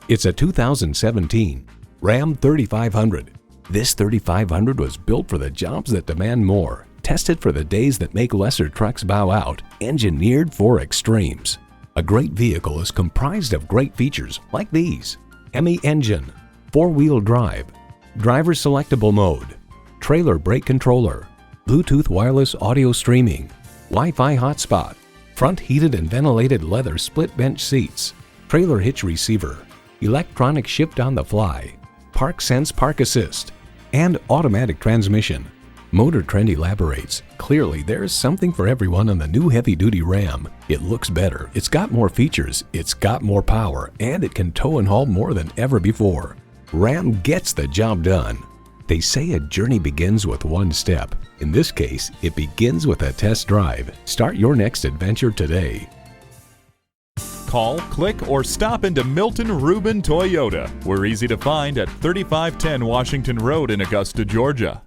It's a 2017 Ram 3500. This 3500 was built for the jobs that demand more, tested for the days that make lesser trucks bow out, engineered for extremes. A great vehicle is comprised of great features like these: Hemi engine, 4-wheel drive, driver selectable mode, trailer brake controller, Bluetooth wireless audio streaming, Wi-Fi hotspot, front heated and ventilated leather split bench seats, trailer hitch receiver, electronic shift on the fly, Park Sense Park Assist, and automatic transmission. Motor Trend elaborates, clearly there's something for everyone on the new heavy-duty Ram. It looks better, it's got more features, it's got more power, and it can tow and haul more than ever before. Ram gets the job done. They say a journey begins with one step. In this case, it begins with a test drive. Start your next adventure today. Call, click, or stop into Milton Ruben Toyota. We're easy to find at 3510 Washington Road in Augusta, Georgia.